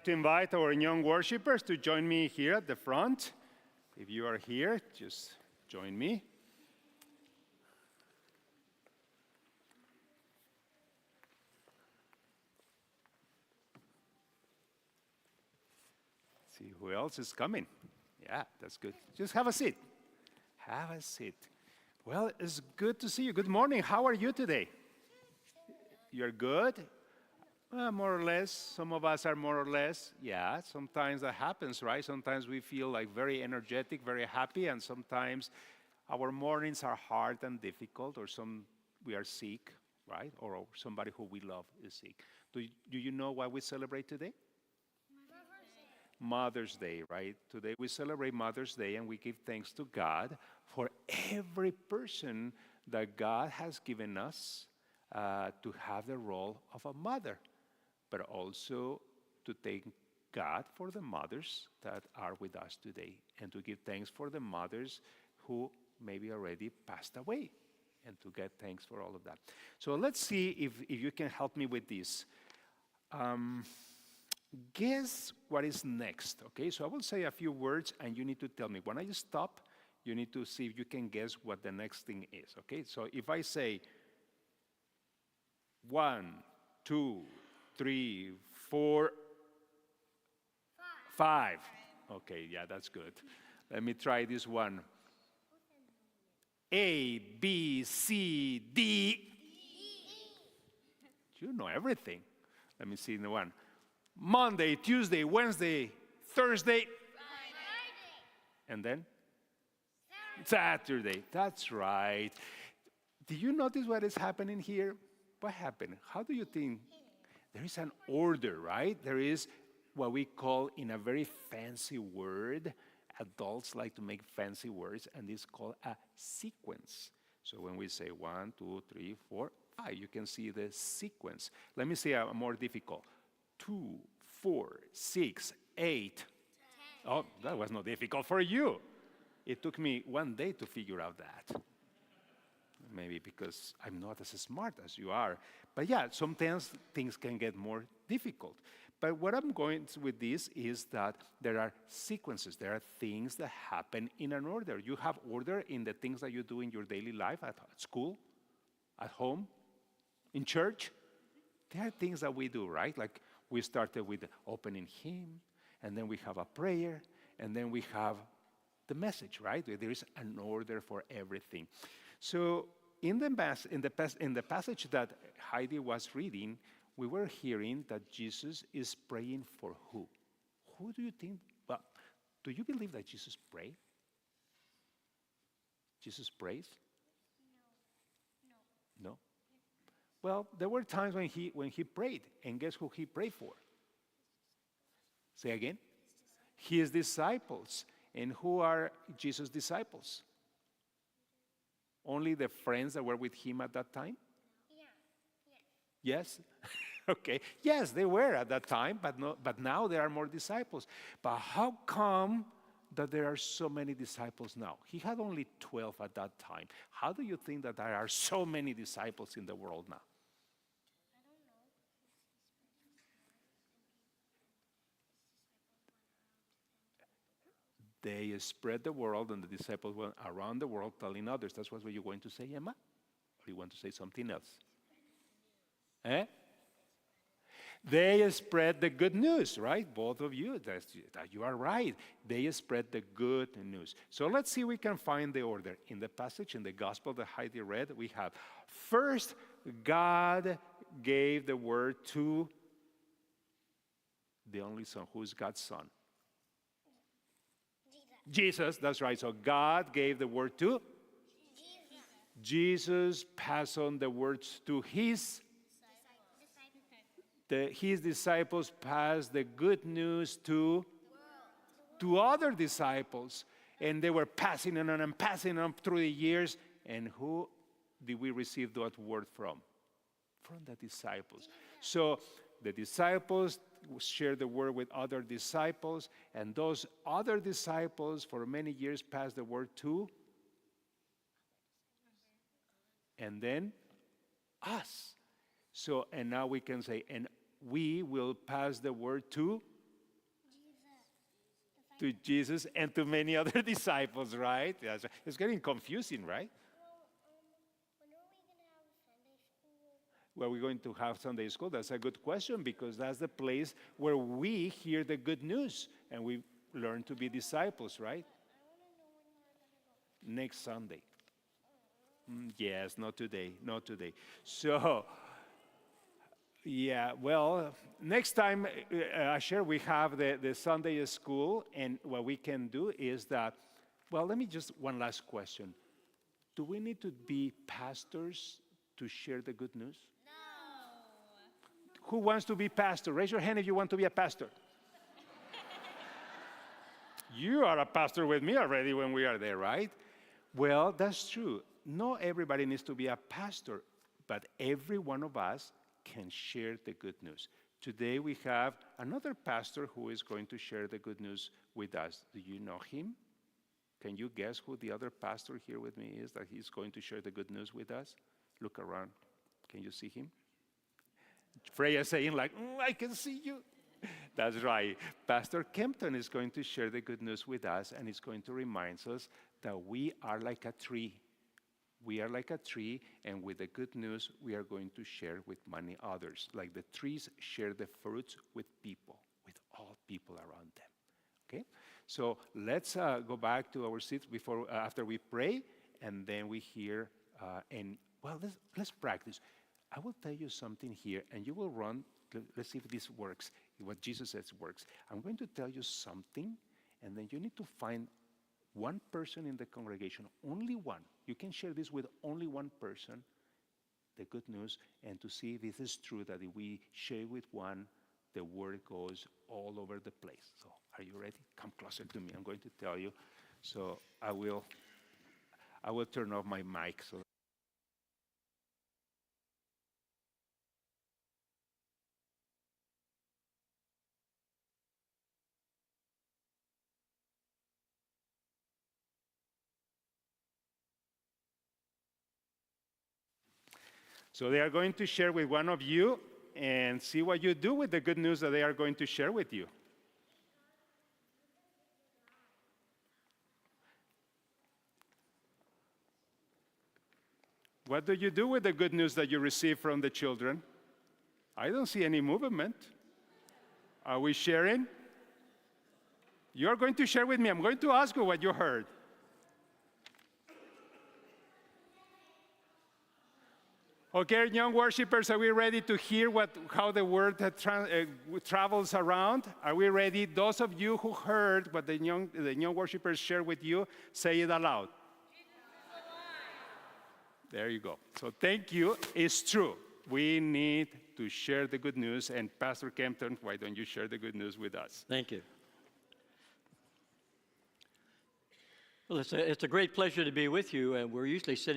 To invite our young worshipers to join me here at the front. If you are here, just join me. See who else is coming. Yeah, that's good. Just have a seat. Have a seat. Well, it's good to see you. Good morning. How are you today? You're good? More or less. Some of us are more or less. Yeah, sometimes that happens, right? Sometimes we feel like very energetic, very happy, and sometimes our mornings are hard and difficult, or we are sick, right? Or somebody who we love is sick. Do you know what we celebrate today? Mother's Day, right? Today we celebrate Mother's Day, and we give thanks to God for every person that God has given us to have the role of a mother, but also to thank God for the mothers that are with us today, and to give thanks for the mothers who maybe already passed away, and to get thanks for all of that. So let's see if you can help me with this. Guess what is next, okay? So I will say a few words, and you need to tell me. When I stop, you need to see if you can guess what the next thing is, okay? So if I say 1, 2, 3, 4, 5. Okay, yeah, that's good. Let me try this one. A, B, C, D. You know everything. Let me see the one. Monday, Tuesday, Wednesday, Thursday. Friday. And then? Saturday. That's right. Do you notice what is happening here? What happened? How do you think? There is an order, right? There is what we call, in a very fancy word, adults like to make fancy words, and it's called a sequence. So when we say 1, 2, 3, 4, 5, you can see the sequence. Let me say a more difficult. 2, 4, 6, 8. 10. Oh, that was not difficult for you. It took me one day to figure out that. Maybe because I'm not as smart as you are. But yeah, sometimes things can get more difficult. But what I'm going to with this is that there are sequences. There are things that happen in an order. You have order in the things that you do in your daily life, at school, at home, in church. There are things that we do, right? Like we started with the opening hymn, and then we have a prayer, and then we have the message, right? There is an order for everything. So in the passage that Heidi was reading, we were hearing that Jesus is praying for who? Who do you think? Well, do you believe that Jesus prayed? Jesus prays? No. Well, there were times when he prayed, and guess who he prayed for? Say again? His disciples. And who are Jesus' disciples? Only the friends that were with him at that time? Yes? Okay. Yes, they were at that time, but now there are more disciples. But how come that there are so many disciples now? He had only 12 at that time. How do you think that there are so many disciples in the world now? They spread the world, and the disciples went around the world telling others. That's what you're going to say, Emma? Or you want to say something else? They spread the good news, right? Both of you, that you are right. They spread the good news. So let's see if we can find the order. In the passage, in the gospel that Heidi read, we have, first, God gave the word to the only son. Who is God's son? Jesus, that's right. So God gave the word to Jesus passed on the words to his disciples passed the good news to other disciples. And they were passing on and passing on through the years. And who did we receive that word from? From the disciples. So the disciples shared the word with other disciples, and those other disciples for many years passed the word to, and then us. So, and now we can say, and we will pass the word to to Jesus and to many other disciples, right? Yes. It's getting confusing, right? When are we going to have Sunday school? Well, we're going to have Sunday school. That's a good question because that's the place where we hear the good news and we learn to be disciples, right? I want to know when we're going to go. Next Sunday. Yes, not today, not today. So, yeah, well, next time, Asher, we have the Sunday school, and what we can do is that, well, let me just, one last question. Do we need to be pastors to share the good news? No. Who wants to be pastor? Raise your hand if you want to be a pastor. You are a pastor with me already when we are there, right? Well, that's true. Not everybody needs to be a pastor, but every one of us can share the good news. Today we have another pastor who is going to share the good news with us. Do you know him? Can you guess who the other pastor here with me is that he's going to share the good news with us? Look around. Can you see him? Freya saying like, I can see you. That's right. Pastor Kempton is going to share the good news with us, and he's going to remind us that we are like a tree. We are like a tree, and with the good news, we are going to share with many others. Like the trees share the fruits with people, with all people around them. Okay? So let's go back to our seats after we pray, and then we hear, let's practice. I will tell you something here, and you will run. Let's see if this works, what Jesus says works. I'm going to tell you something, and then you need to find one person in the congregation, only one. You can share this with only one person, the good news, and to see if this is true, that if we share with one, the word goes all over the place. So are you ready? Come closer to me. I'm going to tell you. So I will turn off my mic. So they are going to share with one of you and see what you do with the good news that they are going to share with you. What do you do with the good news that you receive from the children? I don't see any movement. Are we sharing? You're going to share with me. I'm going to ask you what you heard. Okay, young worshipers, are we ready to hear how the word travels around? Are we ready? Those of you who heard what the young worshipers shared with you, say it aloud. There you go. So thank you. It's true. We need to share the good news. And Pastor Kempton, why don't you share the good news with us? Thank you. Well, it's a great pleasure to be with you. And we're usually sitting